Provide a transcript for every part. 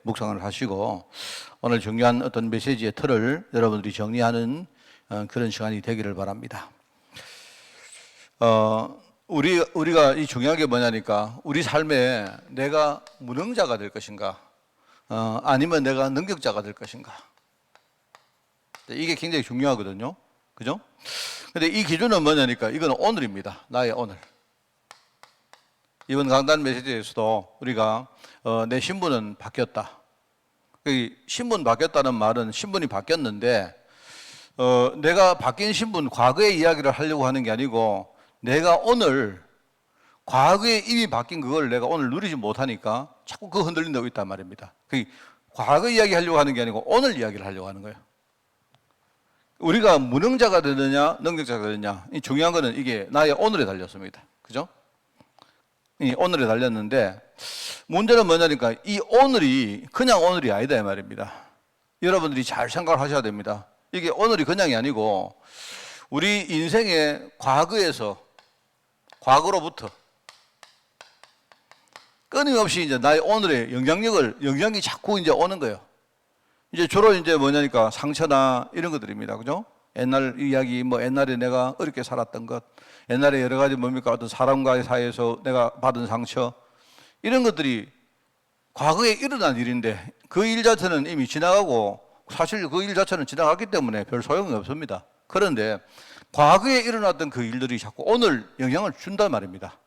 묵상을 하시고 오늘 중요한 어떤 메시지의 틀을 여러분들이 정리하는 그런 시간이 되기를 바랍니다. 우리가 이 중요한 게 뭐냐니까 우리 삶에 내가 무능자가 될 것인가 아니면 내가 능력자가 될 것인가, 이게 굉장히 중요하거든요. 그죠? 근데 이 기준은 뭐냐니까 이거는 오늘입니다. 나의 오늘. 이번 강단 메시지에서도 우리가 내 신분은 바뀌었다. 신분 바뀌었다는 말은 신분이 바뀌었는데 내가 바뀐 신분, 과거의 이야기를 하려고 하는 게 아니고 내가 오늘 과거에 이미 바뀐 그걸 내가 오늘 누리지 못하니까 자꾸 그거 흔들린다고 있단 말입니다. 과거 이야기 하려고 하는 게 아니고 오늘 이야기를 하려고 하는 거예요. 우리가 무능자가 되느냐 능력자가 되느냐, 이 중요한 거는 이게 나의 오늘에 달렸습니다. 그죠? 이 오늘에 달렸는데 문제는 뭐냐니까 이 오늘이 그냥 오늘이 아니다 이 말입니다. 여러분들이 잘 생각을 하셔야 됩니다. 이게 오늘이 그냥이 아니고 우리 인생의 과거로부터 끊임없이 이제 나의 오늘의 영향이 자꾸 이제 오는 거예요. 이제 주로 이제 뭐냐니까 상처나 이런 것들입니다. 그죠? 옛날 이야기, 옛날에 내가 어렵게 살았던 것, 옛날에 여러 가지 어떤 사람과의 사이에서 내가 받은 상처, 이런 것들이 과거에 일어난 일인데 그 일 자체는 이미 지나가고 사실 그 일 자체는 지나갔기 때문에 별 소용이 없습니다. 그런데 과거에 일어났던 그 일들이 자꾸 오늘 영향을 준단 말입니다.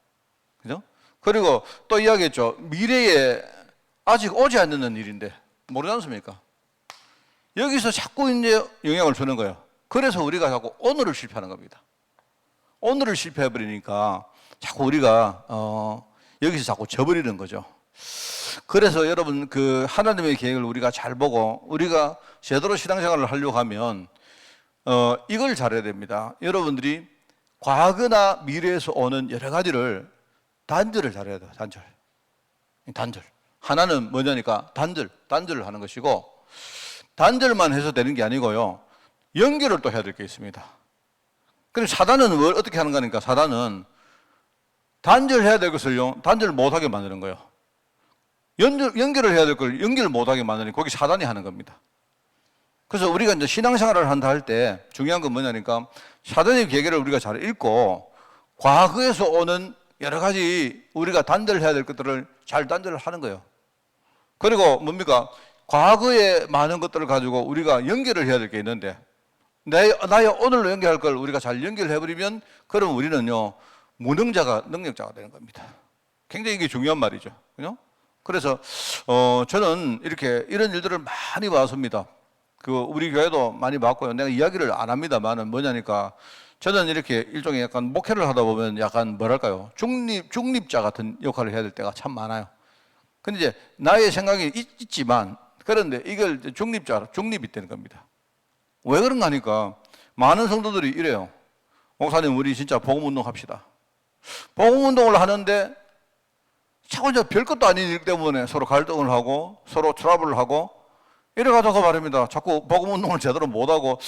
그죠? 그리고 또 이야기했죠. 미래에 아직 오지 않는 일인데 모르지 않습니까? 여기서 자꾸 이제 영향을 주는 거예요. 그래서 우리가 자꾸 오늘을 실패하는 겁니다. 오늘을 실패해버리니까 자꾸 우리가 여기서 자꾸 져버리는 거죠. 그래서 여러분 하나님의 계획을 우리가 잘 보고 우리가 제대로 신앙생활을 하려고 하면 이걸 잘해야 됩니다. 여러분들이 과거나 미래에서 오는 여러 가지를 단절을 잘해야 돼요. 단절. 하나는 뭐냐니까 단절을 하는 것이고, 단절만 해서 되는 게 아니고요, 연결을 또 해야 될 게 있습니다. 그럼 사단은 뭘 어떻게 하는 거니까, 사단은 단절해야 될 것을요 단절을 못하게 만드는 거예요. 연결을 해야 될 걸 연결을 못하게 만드니 거기 사단이 하는 겁니다. 그래서 우리가 이제 신앙생활을 한다 할 때 중요한 건 뭐냐니까 사단의 계계를 우리가 잘 읽고 과거에서 오는 여러 가지 우리가 단절해야 될 것들을 잘 단절을 하는 거예요. 그리고 뭡니까? 과거의 많은 것들을 가지고 우리가 연결을 해야 될 게 있는데 나의 오늘로 연결할 걸 우리가 잘 연결해버리면 그럼 우리는요 무능자가 능력자가 되는 겁니다. 굉장히 이게 중요한 말이죠. 그죠? 그래서 저는 이런 일들을 많이 봤습니다. 우리 교회도 많이 봤고요. 내가 이야기를 안 합니다만은 뭐냐니까 저는 이렇게 일종의 약간 목회를 하다 보면 약간 뭐랄까요? 중립자 같은 역할을 해야 될 때가 참 많아요. 근데 이제 나의 생각이 있지만 그런데 이걸 중립이 되는 겁니다. 왜 그런가 하니까 많은 성도들이 이래요. 목사님, 우리 진짜 복음운동 합시다. 복음운동을 하는데 자꾸 이제 별것도 아닌 일 때문에 서로 갈등을 하고 서로 트러블을 하고 이래가지고 말입니다. 자꾸 복음운동을 제대로 못하고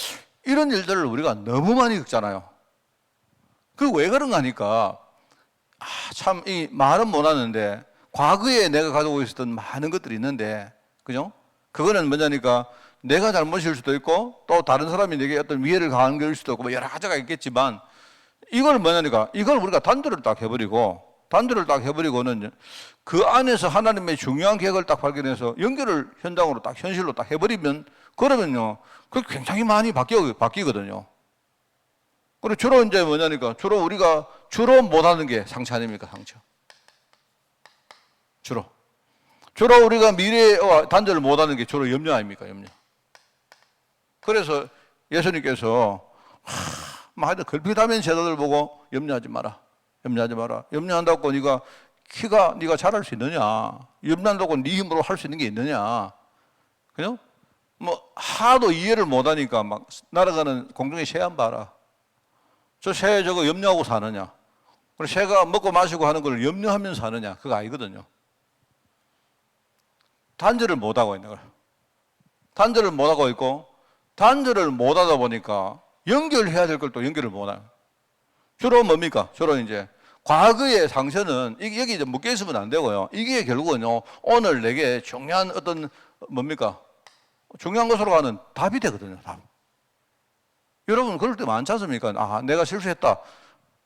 이런 일들을 우리가 너무 많이 겪잖아요. 왜 그런가 하니까 참 이 말은 못하는데 과거에 내가 가지고 있었던 많은 것들이 있는데, 그죠? 그거는 뭐냐니까 내가 잘못일 수도 있고 또 다른 사람이 내게 어떤 위해를 가한 것일 수도 있고 여러 가지가 있겠지만 이걸 뭐냐니까 이걸 우리가 단절을 딱 해버리고는 그 안에서 하나님의 중요한 계획을 딱 발견해서 연결을 현장으로 딱 현실로 딱 해버리면 그러면요 그 굉장히 많이 바뀌거든요. 그리고 주로 이제 뭐냐니까 우리가 못하는 게 상처 아닙니까? 상처. 주로 우리가 미래와 단절을 못하는 게 주로 염려 아닙니까? 염려. 그래서 예수님께서 하여튼 걸핏하면 제자들 보고 염려하지 마라. 염려한다고 네가 잘할 수 있느냐? 염려한다고 네 힘으로 할 수 있는 게 있느냐? 그죠? 하도 이해를 못하니까 막 날아가는 공중의 새 한 봐라. 저 새 저거 염려하고 사느냐? 그리고 새가 먹고 마시고 하는 걸 염려하면서 사느냐? 그거 아니거든요. 단절을 못하고 있는 거예요. 단절을 못하고 있고 단절을 못하다 보니까 연결해야 될 걸 또 연결을 못해요. 주로 뭡니까? 주로 이제 과거의 상처는 이게 여기 이제 묶여 있으면 안 되고요. 이게 결국은요, 오늘 내게 중요한 어떤 뭡니까? 중요한 것으로 가는 답이 되거든요, 답. 여러분, 그럴 때 많지 않습니까? 아, 내가 실수했다.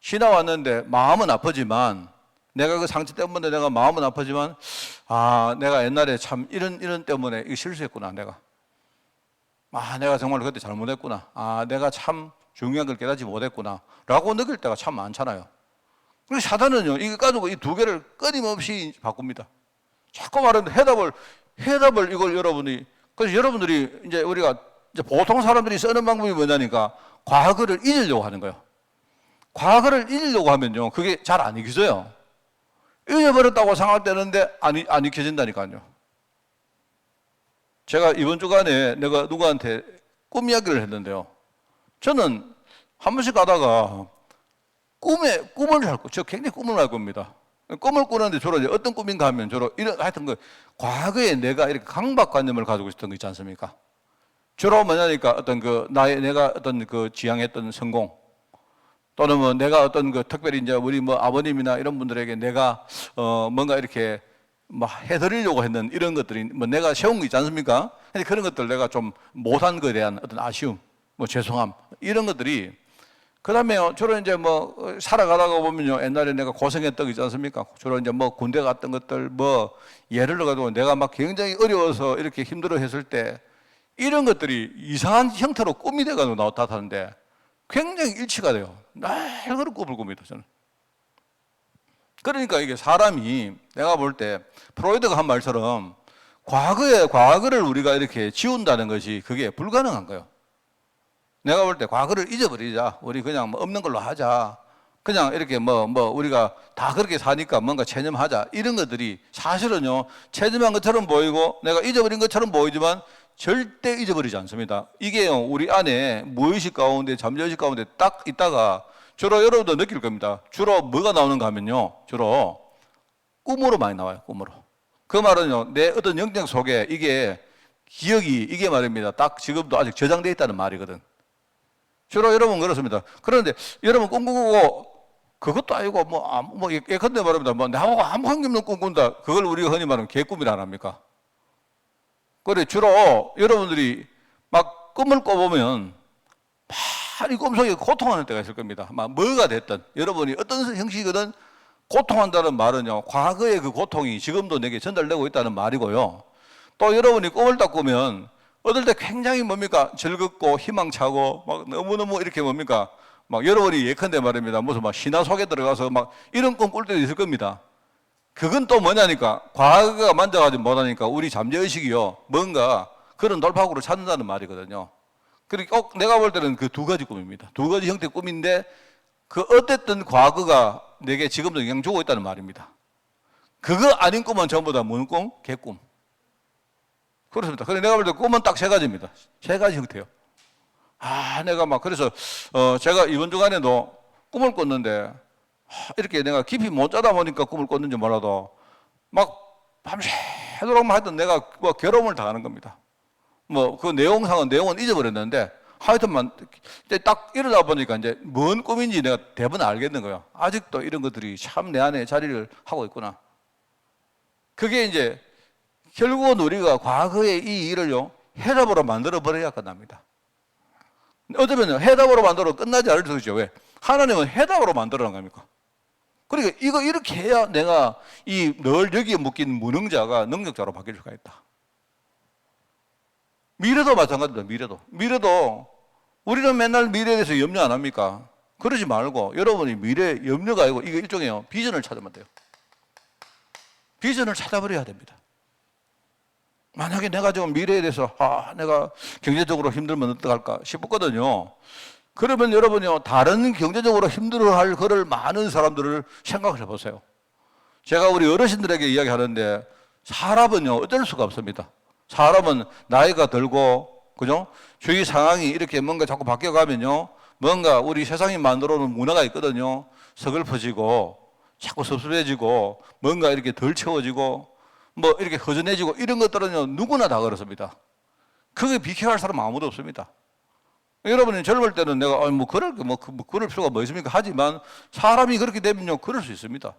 지나왔는데 마음은 아프지만, 내가 그 상처 때문에 내가 마음은 아프지만, 아, 내가 옛날에 참 이런 때문에 이거 실수했구나, 내가. 아, 내가 정말 그때 잘못했구나. 아, 내가 참 중요한 걸 깨닫지 못했구나. 라고 느낄 때가 참 많잖아요. 그래서 사단은요, 이거 가지고 이 두 개를 끊임없이 바꿉니다. 자꾸 말하는데 해답을 이걸 여러분이, 그래서 여러분들이 이제 우리가 이제 보통 사람들이 쓰는 방법이 뭐냐니까 과거를 잊으려고 하는 거예요. 과거를 잊으려고 하면요, 그게 잘 안 잊혀져요. 잊어버렸다고 생각할 때는데 안 잊혀진다니까요. 제가 이번 주간에 내가 누구한테 꿈 이야기를 했는데요. 저는 한 번씩 가다가 저 굉장히 꿈을 할 겁니다. 꿈을 꾸는데 주로 이제 어떤 꿈인가 하면 주로 하여튼 과거에 내가 이렇게 강박관념을 가지고 있었던 거 있지 않습니까? 주로 뭐냐니까 어떤 내가 어떤 지향했던 성공, 또는 뭐 내가 어떤 특별히 이제 우리 뭐 아버님이나 이런 분들에게 내가 뭔가 이렇게 막 해드리려고 했는 이런 것들이 뭐 내가 세운 거 있지 않습니까? 근데 그런 것들 내가 좀 못한 거에 대한 어떤 아쉬움, 뭐 죄송함, 이런 것들이 그다음에 주로 이제 뭐 살아가다가 보면요, 옛날에 내가 고생했던 거 있지 않습니까? 주로 이제 뭐 군대 갔던 것들, 뭐 예를 들어가지고 내가 막 굉장히 어려워서 이렇게 힘들어했을 때 이런 것들이 이상한 형태로 꿈이 돼가지고 나타나는데 굉장히 일치가 돼요. 날 그런 꿈을 꿉니다, 저는. 그러니까 이게 사람이 내가 볼 때 프로이드가 한 말처럼 과거를 우리가 이렇게 지운다는 것이 그게 불가능한 거예요. 내가 볼 때 과거를 잊어버리자. 우리 그냥 뭐 없는 걸로 하자. 그냥 이렇게 우리가 다 그렇게 사니까 뭔가 체념하자. 이런 것들이 사실은요, 체념한 것처럼 보이고 내가 잊어버린 것처럼 보이지만 절대 잊어버리지 않습니다. 이게요, 우리 안에 무의식 가운데, 잠재의식 가운데 딱 있다가 주로 여러분도 느낄 겁니다. 주로 뭐가 나오는가 하면요, 주로 꿈으로 많이 나와요, 꿈으로. 그 말은요, 내 어떤 영적 속에 이게 말입니다. 딱 지금도 아직 저장되어 있다는 말이거든. 주로 여러분 그렇습니다. 그런데 여러분 꿈꾸고 그것도 아니고 예컨대 말합니다. 나하고 아무 관계없는 꿈 꾼다. 그걸 우리가 흔히 말하면 개꿈이라 안 합니까? 그래, 주로 여러분들이 막 꿈을 꿔보면 이 꿈속에 고통하는 때가 있을 겁니다. 뭐가 됐든 여러분이 어떤 형식이든 고통한다는 말은요, 과거의 그 고통이 지금도 내게 전달되고 있다는 말이고요. 또 여러분이 꿈을 딱 꾸면 어떨 때 굉장히 즐겁고 희망차고 너무너무 이렇게 여러분이 예컨대 말입니다. 무슨 신화 속에 들어가서 이런 꿈 꿀 때도 있을 겁니다. 그건 또 뭐냐니까 과거가 만져가지 못하니까 우리 잠재의식이요, 뭔가 그런 돌파구를 찾는다는 말이거든요. 그리고 꼭 내가 볼 때는 그 두 가지 꿈입니다. 두 가지 형태의 꿈인데 그 어땠든 과거가 내게 지금도 영향 주고 있다는 말입니다. 그거 아닌 꿈은 전부 다 무슨 꿈? 개꿈. 그렇습니다. 그래서 내가 볼 때 꿈은 딱 세 가지입니다. 세 가지 형태요. 내가 그래서 제가 이번 주간에도 꿈을 꿨는데 이렇게 내가 깊이 못 자다 보니까 꿈을 꿨는지 몰라도 밤새도록 하여튼 내가 괴로움을 당하는 겁니다. 그 내용은 잊어버렸는데 하여튼만 이제 딱 일어나 보니까 이제 뭔 꿈인지 내가 대부분 알겠는 거예요. 아직도 이런 것들이 참 내 안에 자리를 하고 있구나. 그게 이제 결국은 우리가 과거의 이 일을요, 해답으로 만들어 버려야 끝납니다. 어쩌면 해답으로 만들어 끝나지 않을 수 있죠. 왜? 하나님은 해답으로 만들어 놓은 겁니까? 그러니까 이렇게 해야 내가 늘 여기에 묶인 무능자가 능력자로 바뀔 수가 있다. 미래도 마찬가지입니다. 미래도 우리는 맨날 미래에 대해서 염려 안 합니까? 그러지 말고 여러분이 미래 염려가 아니고 이거 일종의 비전을 찾으면 돼요. 비전을 찾아버려야 됩니다. 만약에 내가 지금 미래에 대해서 내가 경제적으로 힘들면 어떡할까 싶었거든요. 그러면 여러분이요, 다른 경제적으로 힘들어할 그럴 많은 사람들을 생각을 해보세요. 제가 우리 어르신들에게 이야기하는데 사람은요, 어쩔 수가 없습니다. 사람은 나이가 들고, 그죠? 주위 상황이 이렇게 뭔가 자꾸 바뀌어가면요, 뭔가 우리 세상이 만들어 놓은 문화가 있거든요. 서글퍼지고, 자꾸 섭섭해지고, 뭔가 이렇게 덜 채워지고, 이렇게 허전해지고, 이런 것들은요, 누구나 다 그렇습니다. 그게 비켜갈 사람 아무도 없습니다. 여러분이 젊을 때는 내가 뭐 그럴 필요가 뭐 있습니까? 하지만 사람이 그렇게 되면요, 그럴 수 있습니다.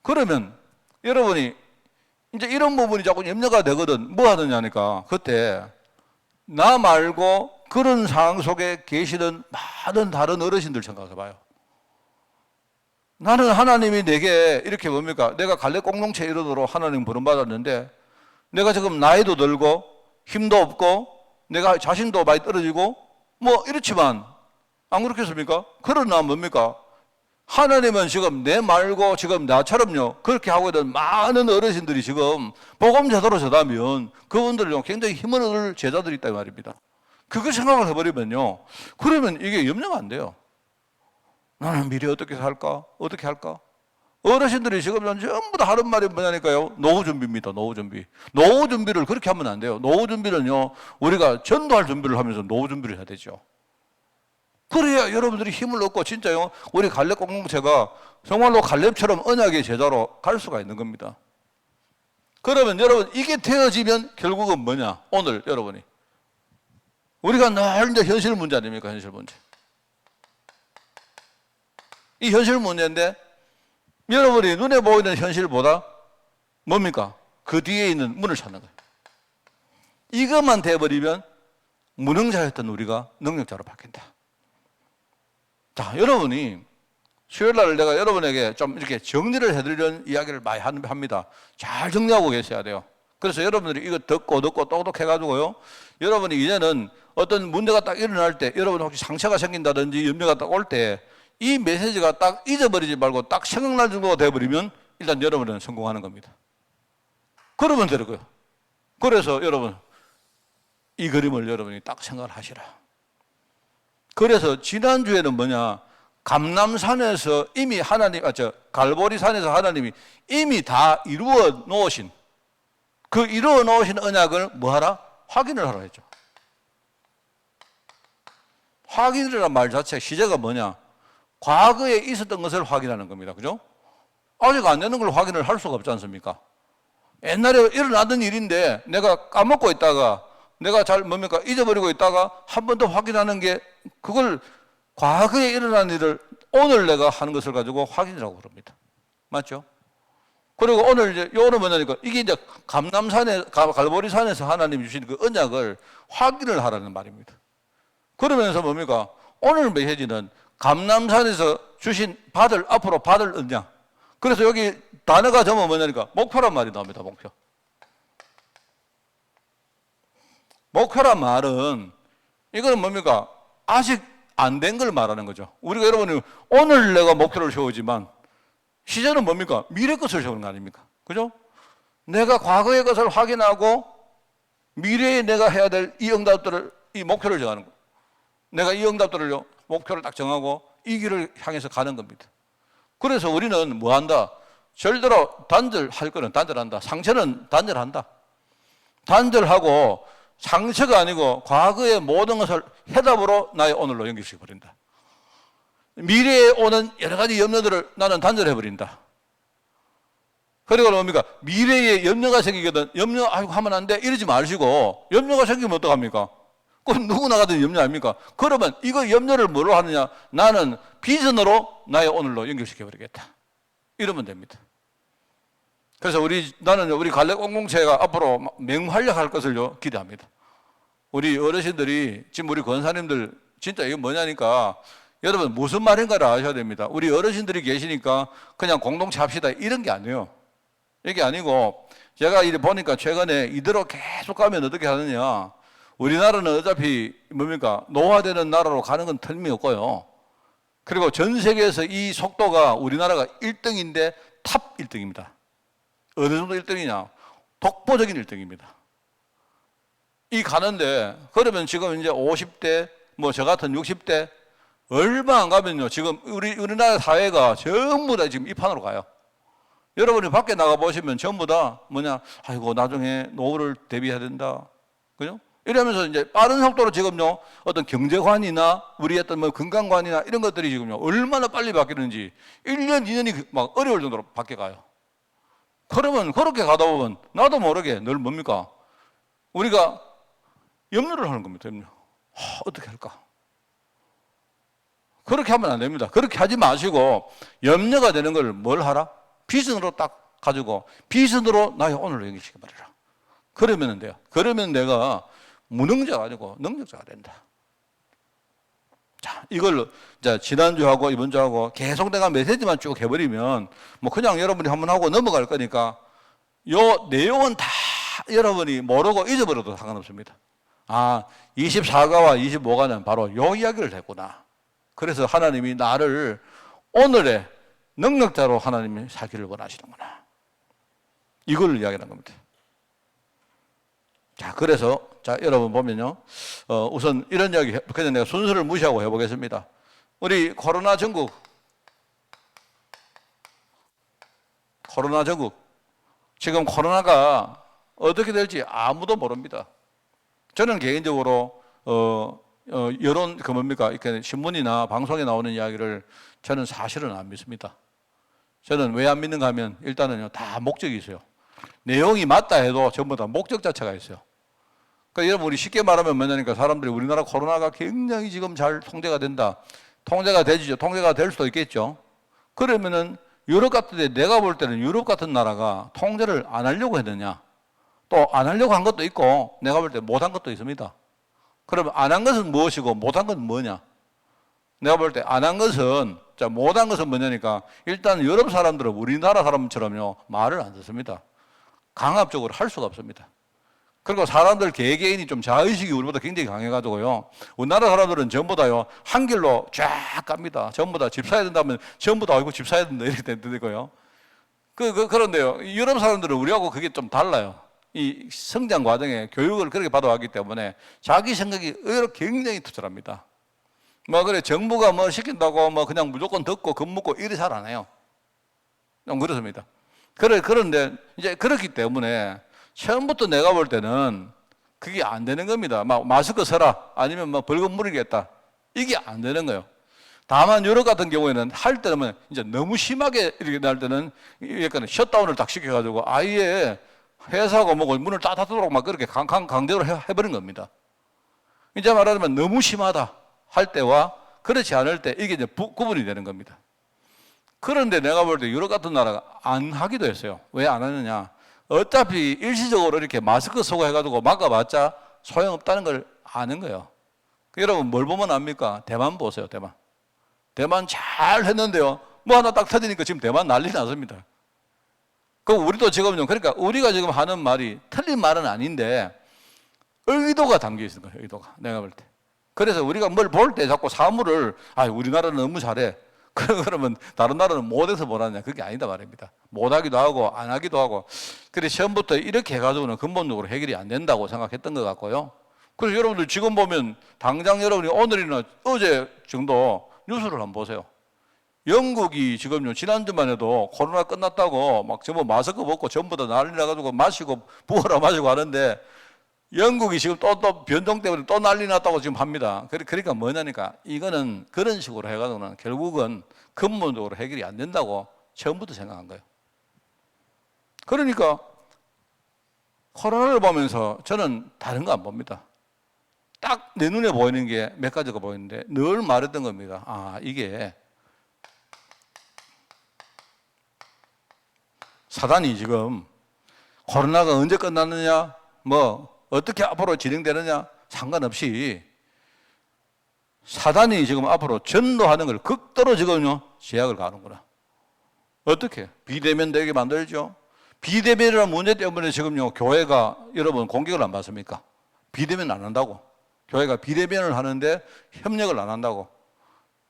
그러면 여러분이 이제 이런 부분이 자꾸 염려가 되거든. 뭐 하느냐니까 그때 나 말고 그런 상황 속에 계시는 많은 다른 어르신들 생각해 봐요. 나는 하나님이 내게 이렇게 뭡니까? 내가 갈래 공동체 이루도록 하나님 부름받았는데 내가 지금 나이도 들고 힘도 없고 내가 자신도 많이 떨어지고 뭐 이렇지만 안 그렇겠습니까? 그러나 뭡니까? 하나님은 지금 내 말고 지금 나처럼요 그렇게 하고 있는 많은 어르신들이 지금 복음 제대로 전하면 그분들은 굉장히 힘을 얻을 제자들이 있다 말입니다. 그걸 생각을 해버리면요 그러면 이게 염려가 안 돼요. 나는 미래 어떻게 살까? 어떻게 할까? 어르신들이 지금 전부 다 하는 말이 뭐냐니까요. 노후 준비입니다. 노후 준비. 노후 준비를 그렇게 하면 안 돼요. 노후 준비는요, 우리가 전도할 준비를 하면서 노후 준비를 해야 되죠. 그래야 여러분들이 힘을 얻고 진짜요, 우리 갈렙 공동체가 정말로 갈렙처럼 언약의 제자로 갈 수가 있는 겁니다. 그러면 여러분, 이게 되어지면 결국은 뭐냐? 오늘 여러분이. 우리가 늘 이제 현실 문제 아닙니까? 현실 문제. 이 현실 문제인데 여러분이 눈에 보이는 현실보다 뭡니까? 그 뒤에 있는 문을 찾는 거예요. 이것만 돼버리면 무능자였던 우리가 능력자로 바뀐다. 자, 여러분이 수요일날 내가 여러분에게 좀 이렇게 정리를 해드리려는 이야기를 많이 합니다. 잘 정리하고 계셔야 돼요. 그래서 여러분들이 이거 듣고 똑똑해가지고요. 여러분이 이제는 어떤 문제가 딱 일어날 때, 여러분 혹시 상처가 생긴다든지 염려가 딱 올 때, 이 메시지가 딱 잊어버리지 말고 딱 생각날 정도가 되어버리면 일단 여러분은 성공하는 겁니다. 그러면 되는 거예요. 그래서 여러분, 이 그림을 여러분이 딱 생각을 하시라. 그래서 지난주에는 뭐냐, 감람산에서 이미 갈보리산에서 하나님이 이미 다 이루어 놓으신, 그 이루어 놓으신 언약을 뭐 하라? 확인을 하라 했죠. 확인이라는 말 자체 시제가 뭐냐? 과거에 있었던 것을 확인하는 겁니다. 그죠? 아직 안 되는 걸 확인을 할 수가 없지 않습니까? 옛날에 일어나던 일인데 내가 까먹고 있다가 내가 잊어버리고 있다가 한 번 더 확인하는 게 그걸 과거에 일어난 일을 오늘 내가 하는 것을 가지고 확인이라고 그럽니다. 맞죠? 그리고 오늘 이제 요거는 뭐냐니까 이게 이제 갈보리산에서 하나님이 주신 그 언약을 확인을 하라는 말입니다. 그러면서 뭡니까? 오늘 메시지는 감람산에서 앞으로 받을 언약. 그래서 여기 단어가 전부 뭐냐니까 목표란 말이 나옵니다. 목표. 목표란 말은 이거는 뭡니까? 아직 안 된 걸 말하는 거죠. 우리가 여러분이 오늘 내가 목표를 세우지만 시제는 뭡니까? 미래 것을 세우는 거 아닙니까? 그죠? 내가 과거의 것을 확인하고 미래에 내가 해야 될 이 목표를 정하는 거. 내가 이 응답들을요, 목표를 딱 정하고 이 길을 향해서 가는 겁니다. 그래서 우리는 뭐 한다? 절대로 단절할 거는 단절한다. 상처는 단절한다. 단절하고 상처가 아니고 과거의 모든 것을 해답으로 나의 오늘로 연결시켜버린다. 미래에 오는 여러 가지 염려들을 나는 단절해버린다. 그리고 뭡니까? 미래에 염려가 생기거든. 하면 안 돼. 이러지 마시고, 염려가 생기면 어떡합니까? 그건 누구나 가든 염려 아닙니까? 그러면 이거 염려를 뭐로 하느냐? 나는 비전으로 나의 오늘로 연결시켜버리겠다. 이러면 됩니다. 그래서 나는 우리 갈렙 공동체가 앞으로 맹활약할 것을요, 기대합니다. 우리 어르신들이, 지금 우리 권사님들, 진짜 이게 뭐냐니까, 여러분 무슨 말인가를 아셔야 됩니다. 우리 어르신들이 계시니까 그냥 공동체 합시다. 이런 게 아니에요. 이게 아니고, 제가 이래 보니까 최근에 이대로 계속 가면 어떻게 하느냐. 우리나라는 어차피 뭡니까? 노화되는 나라로 가는 건 틀림없고요. 그리고 전 세계에서 이 속도가 우리나라가 1등인데 탑 1등입니다. 어느 정도 1등이냐? 독보적인 1등입니다. 이 가는데, 그러면 지금 이제 50대, 저 같은 60대, 얼마 안 가면요. 지금 우리나라 사회가 전부 다 지금 이 판으로 가요. 여러분이 밖에 나가 보시면 전부 다 아이고, 나중에 노후를 대비해야 된다. 그죠? 이러면서 이제 빠른 속도로 지금요, 어떤 경제관이나 우리 어떤 건강관이나 이런 것들이 지금요, 얼마나 빨리 바뀌는지 1년, 2년이 막 어려울 정도로 바뀌어가요. 그러면 그렇게 가다 보면 나도 모르게 늘 뭡니까? 우리가 염려를 하는 겁니다, 염려. 어떻게 할까? 그렇게 하면 안 됩니다. 그렇게 하지 마시고 염려가 되는 걸 뭘 하라? 비전으로 딱 가지고 비전으로 나의 오늘을 연결시켜 버려라. 그러면 돼요. 그러면 내가 무능자가 아니고 능력자가 된다. 자, 이걸 이제 지난주하고 이번주하고 계속 내가 메시지만 쭉 해버리면 뭐 그냥 여러분이 한번 하고 넘어갈 거니까 요 내용은 다 여러분이 모르고 잊어버려도 상관없습니다. 아, 24가와 25가는 바로 요 이야기를 했구나. 그래서 하나님이 나를 오늘의 능력자로 하나님이 살기를 원하시는구나. 이걸 이야기하는 겁니다. 자, 그래서 자, 여러분 보면요. 우선 이런 이야기, 그냥 내가 순서를 무시하고 해보겠습니다. 우리 코로나 전국. 지금 코로나가 어떻게 될지 아무도 모릅니다. 저는 개인적으로, 여론, 이렇게 신문이나 방송에 나오는 이야기를 저는 사실은 안 믿습니다. 저는 왜 안 믿는가 하면 일단은요, 다 목적이 있어요. 내용이 맞다 해도 전부 다 목적 자체가 있어요. 그러니까 여러분, 우리 쉽게 말하면 뭐냐니까 사람들이 우리나라 코로나가 굉장히 지금 잘 통제가 된다. 통제가 되죠. 통제가 될 수도 있겠죠. 그러면은 유럽 같은 데 내가 볼 때는 유럽 같은 나라가 통제를 안 하려고 했느냐. 또 안 하려고 한 것도 있고 내가 볼 때 못 한 것도 있습니다. 그러면 안 한 것은 무엇이고 못 한 것은 뭐냐. 내가 볼 때 안 한 것은, 자, 못 한 것은 뭐냐니까 일단 유럽 사람들은 우리나라 사람처럼요 말을 안 듣습니다. 강압적으로 할 수가 없습니다. 그리고 사람들 개개인이 좀 자의식이 우리보다 굉장히 강해가지고요. 우리나라 사람들은 전부 다요, 한 길로 쫙 갑니다. 전부 다 집 사야 된다면 전부 다, 아이고, 집 사야 된다. 이렇게 되고요. 그런데요, 유럽 사람들은 우리하고 그게 좀 달라요. 이 성장 과정에 교육을 그렇게 받아왔기 때문에 자기 생각이 의외로 굉장히 투철합니다. 뭐, 그래, 정부가 뭐 시킨다고 뭐 그냥 무조건 듣고 겁먹고 이래 잘 안 해요. 좀 그렇습니다. 그런데 이제 그렇기 때문에 처음부터 내가 볼 때는 그게 안 되는 겁니다. 막 마스크 써라. 아니면 뭐 벌금 물리겠다. 이게 안 되는 거예요. 다만 유럽 같은 경우에는 할 때는 이제 너무 심하게 이렇게 날 때는 약간 셧다운을 딱 시켜가지고 아예 회사가 뭐고 문을 다 닫도록 막 그렇게 강제로 해버린 겁니다. 이제 말하자면 너무 심하다 할 때와 그렇지 않을 때 이게 이제 구분이 되는 겁니다. 그런데 내가 볼 때 유럽 같은 나라가 안 하기도 했어요. 왜 안 하느냐? 어차피 일시적으로 이렇게 마스크 쓰고 해가지고 막아봤자 소용없다는 걸 아는 거예요. 여러분 뭘 보면 압니까? 대만 보세요, 대만. 대만 잘 했는데요. 뭐 하나 딱 터지니까 지금 대만 난리 났습니다. 우리도 지금요, 그러니까 우리가 지금 하는 말이 틀린 말은 아닌데 의도가 담겨 있는 거예요, 의도가. 내가 볼 때. 그래서 우리가 뭘 볼 때 자꾸 사물을, 우리나라는 너무 잘해. 그러면 다른 나라는 못해서 못하냐. 그게 아니다 말입니다. 못하기도 하고 안 하기도 하고. 그래서 처음부터 이렇게 해가지고는 근본적으로 해결이 안 된다고 생각했던 것 같고요. 그래서 여러분들 지금 보면 당장 여러분이 오늘이나 어제 정도 뉴스를 한번 보세요. 영국이 지금요, 지난주만 해도 코로나 끝났다고 막 전부 마스크 벗고 전부 다 난리 나가지고 마시고 부어라 마시고 하는데 영국이 지금 또 변종 때문에 또 난리 났다고 지금 합니다. 그러니까 뭐냐니까 이거는 그런 식으로 해가지고는 결국은 근본적으로 해결이 안 된다고 처음부터 생각한 거예요. 그러니까 코로나를 보면서 저는 다른 거 안 봅니다. 딱 내 눈에 보이는 게 몇 가지가 보이는데 늘 말했던 겁니다. 이게 사단이 지금 코로나가 언제 끝났느냐, 뭐 어떻게 앞으로 진행되느냐 상관없이 사단이 지금 앞으로 전도하는 걸 극도로 지금요 제약을 가하는구나. 어떻게? 비대면 되게 만들죠. 비대면이라는 문제 때문에 지금요 교회가 여러분 공격을 안 받습니까? 비대면 안 한다고. 교회가 비대면을 하는데 협력을 안 한다고.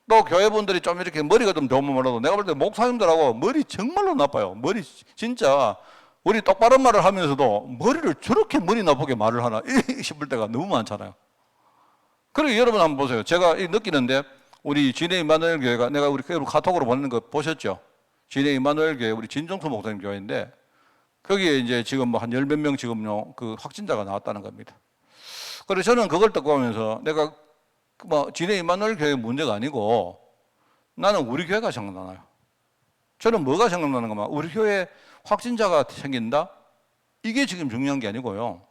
또 교회분들이 좀 이렇게 머리가 좀 좋으면 몰라도 내가 볼 때 목사님들하고 머리 정말로 나빠요. 머리 진짜 우리 똑바른 말을 하면서도 머리를 저렇게 머리 나쁘게 말을 하나 싶을 때가 너무 많잖아요. 그리고 여러분 한번 보세요. 제가 느끼는데 우리 진해 임마누엘 교회가 내가 우리 카톡으로 보내는 거 보셨죠? 진해 임마누엘 교회 우리 진종수 목사님 교회인데 거기에 이제 지금 뭐 한 10몇 명 지금요 그 확진자가 나왔다는 겁니다. 그래서 저는 그걸 듣고 하면서 내가 뭐 진해 임마누엘 교회 문제가 아니고 나는 우리 교회가 생각나요. 저는 뭐가 생각나는 거면 우리 교회 확진자가 생긴다? 이게 지금 중요한 게 아니고요.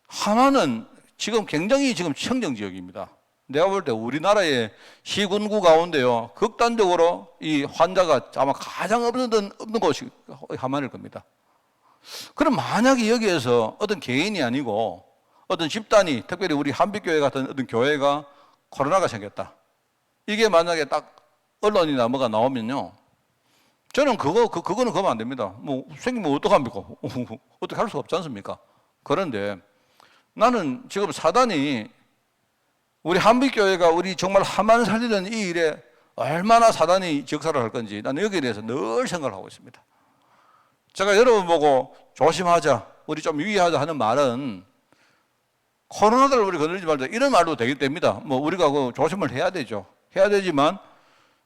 하나는 지금 굉장히 지금 청정 지역입니다. 내가 볼 때 우리나라의 시군구 가운데요, 극단적으로 이 환자가 아마 가장 없는 곳이 하만일 겁니다. 그럼 만약에 여기에서 어떤 개인이 아니고 어떤 집단이, 특별히 우리 한빛교회 같은 어떤 교회가 코로나가 생겼다. 이게 만약에 딱 언론이나 뭐가 나오면요, 저는 그거는 그러면 안 됩니다. 뭐 생기면 어떡합니까? 어떻게 할 수가 없지 않습니까? 그런데 나는 지금 사단이 우리 한빛교회가 우리 정말 하만 살리는 이 일에 얼마나 사단이 역사를 할 건지 나는 여기에 대해서 늘 생각을 하고 있습니다. 제가 여러분 보고 조심하자, 우리 좀 유의하자 하는 말은 코로나를 우리 건들지 말자 이런 말도 됩니다. 뭐 우리가 그 조심을 해야 되죠. 해야 되지만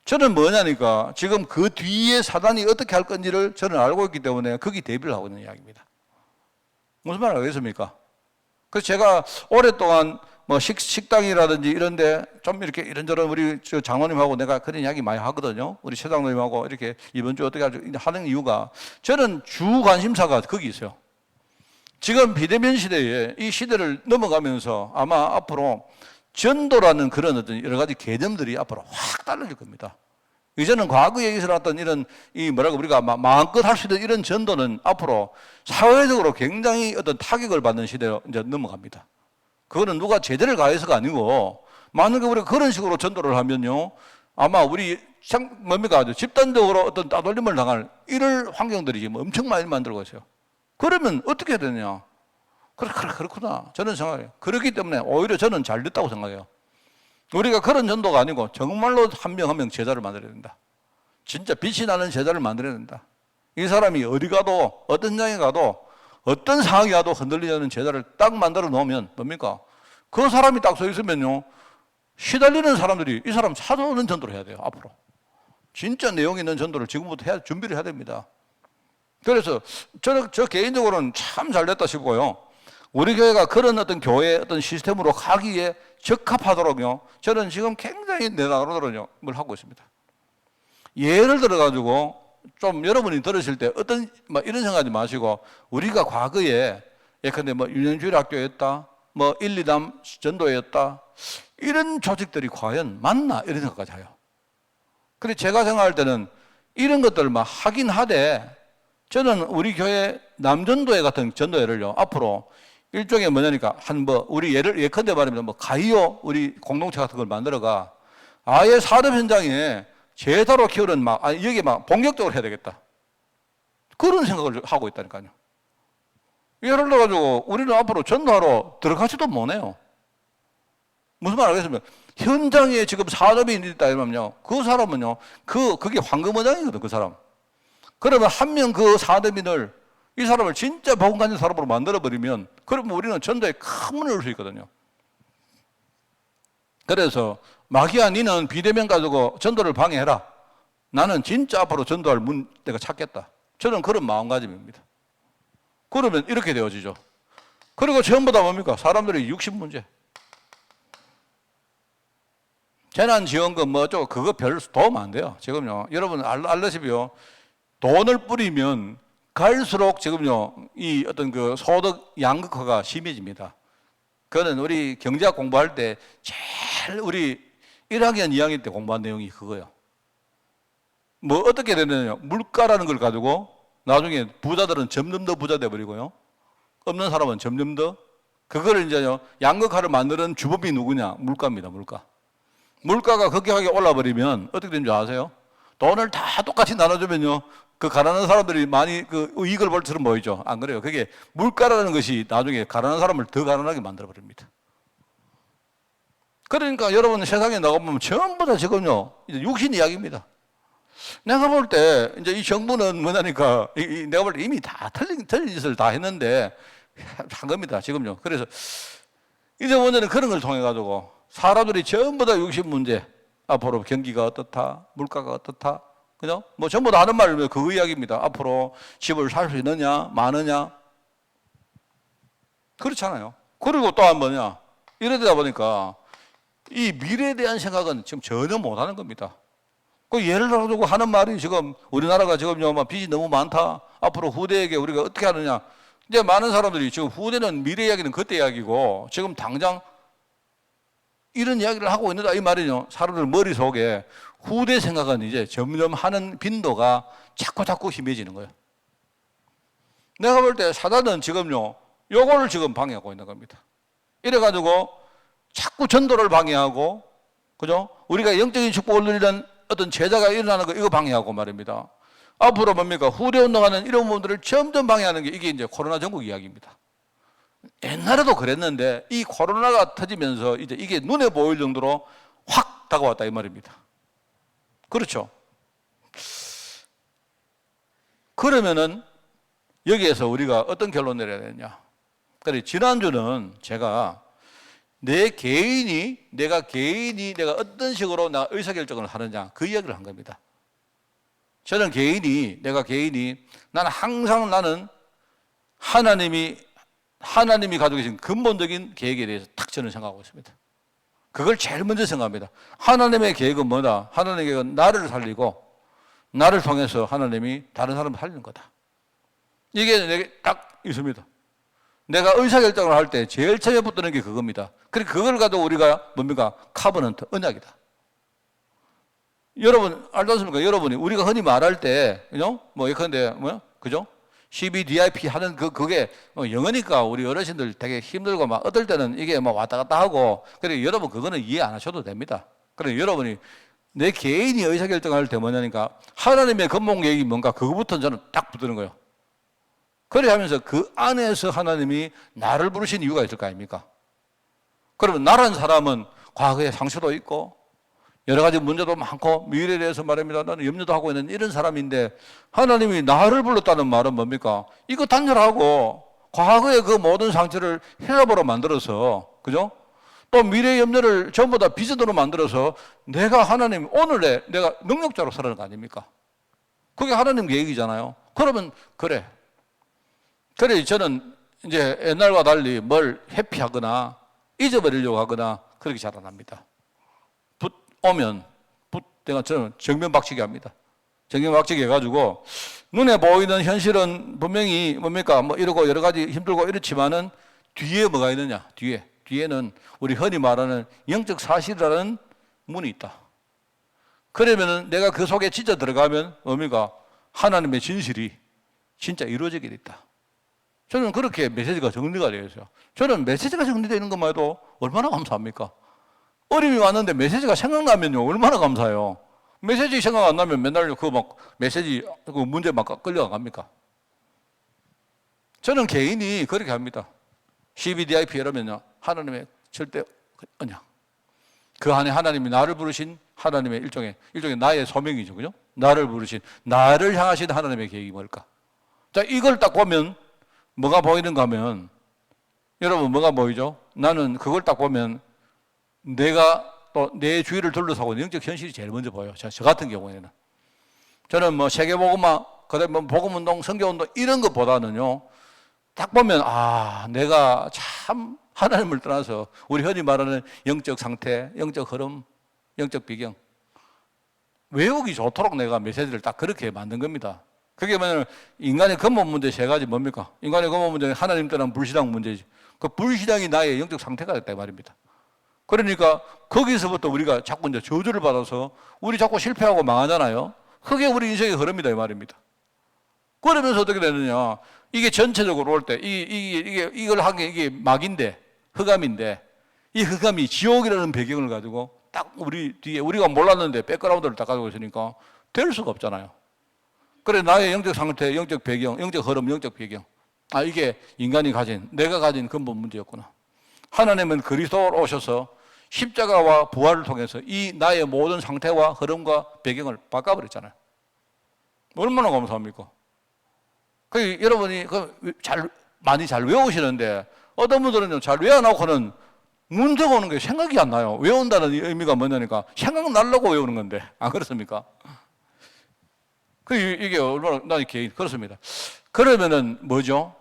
저는 뭐냐니까 지금 그 뒤에 사단이 어떻게 할 건지를 저는 알고 있기 때문에 거기 대비를 하고 있는 이야기입니다. 무슨 말 알겠습니까? 그래서 제가 오랫동안 뭐 식당이라든지 이런데 좀 이렇게 이런저런 우리 장로님하고 내가 그런 이야기 많이 하거든요. 우리 최장로님하고 이렇게 이번 주 어떻게 하는 이유가 저는 주 관심사가 거기 있어요. 지금 비대면 시대에 이 시대를 넘어가면서 아마 앞으로 전도라는 그런 어떤 여러 가지 개념들이 앞으로 확 달라질 겁니다. 이제는 과거에 있어왔던 이런 우리가 마음껏 할 수 있는 이런 전도는 앞으로 사회적으로 굉장히 어떤 타격을 받는 시대로 이제 넘어갑니다. 그거는 누가 제대를 가해서가 아니고 만약에 우리가 그런 식으로 전도를 하면요, 아마 우리 집단적으로 어떤 따돌림을 당할 이럴 환경들이 지금 엄청 많이 만들고 있어요. 그러면 어떻게 해야 되냐? 그렇구나. 저는 생각해요. 그렇기 때문에 오히려 저는 잘 됐다고 생각해요. 우리가 그런 전도가 아니고 정말로 한 명 한 명 제자를 만들어야 된다. 진짜 빛이 나는 제자를 만들어야 된다. 이 사람이 어디 가도 어떤 장에 가도 어떤 상황이 와도 흔들리지 않는 제자를 딱 만들어 놓으면 뭡니까? 그 사람이 딱 서 있으면요, 시달리는 사람들이 이 사람 찾아오는 전도를 해야 돼요. 앞으로 진짜 내용 있는 전도를 지금부터 준비를 해야 됩니다. 그래서 저 개인적으로는 참 잘됐다 싶고요. 우리 교회가 그런 어떤 교회 어떤 시스템으로 가기에 적합하도록요, 저는 지금 굉장히 내나름대로 뭘 하고 있습니다. 예를 들어가지고 좀 여러분이 들으실 때 어떤 이런 생각하지 마시고, 우리가 과거에 예컨대 유년주일 학교였다, 1, 2담 전도였다, 이런 조직들이 과연 맞나 이런 생각까지 해요. 그래서 제가 생각할 때는 이런 것들 하긴 하되, 저는 우리 교회 남전도회 같은 전도회를요, 앞으로 일종의 뭐냐니까 우리 예컨대 말하면 가이오 우리 공동체 같은 걸 만들어가 아예 산업 현장에 제대로 키우는 여기 본격적으로 해야 되겠다, 그런 생각을 하고 있다니까요. 예를 들어가지고 우리는 앞으로 전도하러 들어가지도 못해요. 무슨 말 알겠습니까? 현장에 지금 산업이 있다 이러면요, 그 사람은요, 그게 황금어장이거든, 그 사람. 그러면 한 명 그 산업인을, 이 사람을 진짜 복음 가진 사람으로 만들어버리면, 그러면 우리는 전도에 큰 문을 열 수 있거든요. 그래서 마귀야, 니는 비대면 가지고 전도를 방해해라. 나는 진짜 앞으로 전도할 문 내가 찾겠다. 저는 그런 마음가짐입니다. 그러면 이렇게 되어지죠. 그리고 전부 다 뭡니까? 사람들의 육신 문제. 재난지원금 그거 별 도움 안 돼요. 지금요, 여러분 알다시피요, 돈을 뿌리면 갈수록 지금요, 이 어떤 그 소득 양극화가 심해집니다. 그거는 우리 경제학 공부할 때 제일 우리 1학년, 2학년 때 공부한 내용이 그거예요. 어떻게 되느냐, 물가라는 걸 가지고 나중에 부자들은 점점 더 부자 돼버리고요, 없는 사람은 점점 더, 그거를 이제요, 양극화를 만드는 주범이 누구냐? 물가입니다, 물가. 물가가 급격하게 올라버리면 어떻게 되는 줄 아세요? 돈을 다 똑같이 나눠주면요, 그 가난한 사람들이 많이 그 이익을 볼 처럼 보이죠. 안 그래요? 그게 물가라는 것이 나중에 가난한 사람을 더 가난하게 만들어버립니다. 그러니까 여러분 세상에 나가보면 전부 다 지금요, 이제 육신 이야기입니다. 내가 볼 때 이제 이 정부는 뭐냐니까, 내가 볼 때 이미 다 틀린 짓을 다 했는데 한 겁니다, 지금요. 그래서 이제 먼저는 그런 걸 통해 가지고 사람들이 전부 다 육신 문제, 앞으로 경기가 어떻다, 물가가 어떻다, 그죠? 전부 다 하는 말이 그 이야기입니다. 앞으로 집을 살 수 있느냐, 많으냐. 그렇잖아요. 그리고 또 한 번이냐, 이러다 보니까 이 미래에 대한 생각은 지금 전혀 못 하는 겁니다. 그 예를 들어가지고 하는 말이 지금 우리나라가 지금요, 빚이 너무 많다, 앞으로 후대에게 우리가 어떻게 하느냐, 이제 많은 사람들이 지금 후대는 미래 이야기는 그때 이야기고 지금 당장 이런 이야기를 하고 있는다 이 말이죠. 사람들 머릿속에 후대 생각은 이제 점점 하는 빈도가 자꾸 심해지는 거예요. 내가 볼 때 사단은 지금요, 요거를 지금 방해하고 있는 겁니다. 이래가지고 자꾸 전도를 방해하고, 그죠? 우리가 영적인 축복을 누리는 어떤 제자가 일어나는 거 이거 방해하고 말입니다. 앞으로 뭡니까? 후대 운동하는 이런 부분들을 점점 방해하는 게 이게 이제 코로나 전국 이야기입니다. 옛날에도 그랬는데 이 코로나가 터지면서 이제 이게 눈에 보일 정도로 확 다가왔다 이 말입니다. 그렇죠? 그러면은 여기에서 우리가 어떤 결론 내려야 되냐? 그래, 지난주는 제가 내가 어떤 식으로 내가 의사결정을 하느냐 그 이야기를 한 겁니다. 저는 내가 개인이 나는 항상 하나님이 가지고 계신 근본적인 계획에 대해서 딱 저는 생각하고 있습니다. 그걸 제일 먼저 생각합니다. 하나님의 계획은 뭐다? 하나님의 계획은 나를 살리고 나를 통해서 하나님이 다른 사람을 살리는 거다. 이게 내게 딱 있습니다. 내가 의사결정을 할 때 제일 처음에 붙드는 게 그겁니다. 그리고 그걸 가지고 우리가 뭡니까? 카버넌트, 언약이다. 여러분, 알지 않습니까? 여러분이 우리가 흔히 말할 때, 그죠? 뭐, 예컨대, 그죠? CBDIP 하는 그게 영어니까 우리 어르신들 되게 힘들고 막 어떨 때는 이게 막 왔다 갔다 하고, 그래, 여러분 그거는 이해 안 하셔도 됩니다. 그래, 여러분이 내 개인이 의사결정할 때 뭐냐니까 하나님의 근본 계획이 뭔가 그거부터 저는 딱 붙드는 거예요. 그래 하면서 그 안에서 하나님이 나를 부르신 이유가 있을 거 아닙니까? 그러면 나란 사람은 과거에 상처도 있고 여러 가지 문제도 많고 미래에 대해서 말합니다. 나는 염려도 하고 있는 이런 사람인데 하나님이 나를 불렀다는 말은 뭡니까? 이거 단절하고 과거의 그 모든 상처를 힐업으로 만들어서, 그죠? 또 미래의 염려를 전부 다 비전으로 만들어서 내가 하나님 오늘에 내가 능력자로 살아가는 거 아닙니까? 그게 하나님 계획이잖아요. 그러면 그래 저는 이제 옛날과 달리 뭘 회피하거나 잊어버리려고 하거나 그렇게 잘 안 합니다. 내가 저는 정면박치기 합니다. 정면박치기 해가지고 눈에 보이는 현실은 분명히 뭡니까? 뭐 이러고 여러 가지 힘들고 이렇지만은 뒤에 뭐가 있느냐? 뒤에는 우리 흔히 말하는 영적 사실이라는 문이 있다. 그러면은 내가 그 속에 진짜 들어가면 뭡니까? 하나님의 진실이 진짜 이루어지게 됐다. 저는 그렇게 메시지가 정리가 되어 있어요. 저는 메시지가 정리되어 있는 것만 해도 얼마나 감사합니까? 어려움이 왔는데 메시지가 생각나면요, 얼마나 감사해요. 메시지 생각 안 나면 맨날 메시지, 문제 막 끌려갑니까? 저는 개인이 그렇게 합니다. CBDIP 이러면요, 하나님의 절대 언약. 그 안에 하나님이 나를 부르신 하나님의 일종의 나의 소명이죠, 그죠? 나를 부르신, 나를 향하신 하나님의 계획이 뭘까? 자, 이걸 딱 보면 뭐가 보이는가 하면, 여러분 뭐가 보이죠? 나는 그걸 딱 보면 내가 또 내 주위를 둘러싸고 있는 영적 현실이 제일 먼저 보여요. 저 같은 경우에는. 저는 뭐 세계복음화, 그다음에 뭐 복음운동, 성교운동 이런 것보다는요, 딱 보면 내가 참 하나님을 떠나서 우리 흔히 말하는 영적 상태, 영적 흐름, 영적 배경 외우기 좋도록 내가 메시지를 딱 그렇게 만든 겁니다. 그게 뭐냐면 인간의 근본 문제 세 가지 뭡니까? 인간의 근본 문제는 하나님 떠난 불신앙 문제지. 그 불신앙이 나의 영적 상태가 됐다 이 말입니다. 그러니까 거기서부터 우리가 자꾸 이제 저주를 받아서 우리 자꾸 실패하고 망하잖아요. 그게 우리 인생의 흐름이다 이 말입니다. 그러면서 어떻게 되느냐? 이게 전체적으로 올 때 이걸 한 게 이게 막인데 흑암인데 이 흑암이 지옥이라는 배경을 가지고 딱 우리 뒤에 우리가 몰랐는데 백그라운드를 딱 가지고 있으니까 될 수가 없잖아요. 그래 나의 영적 상태, 영적 배경, 영적 흐름, 영적 배경. 이게 인간이 내가 가진 근본 문제였구나. 하나님은 그리스도로 오셔서 십자가와 부활을 통해서 이 나의 모든 상태와 흐름과 배경을 바꿔버렸잖아요. 얼마나 감사합니까? 여러분이 많이 잘 외우시는데 어떤 분들은 잘 외워놓고는 문제가 오는 게 생각이 안 나요. 외운다는 의미가 뭐냐니까 생각나려고 외우는 건데 안 그렇습니까? 이게 얼마나 나의 개인 그렇습니다. 그러면은 뭐죠?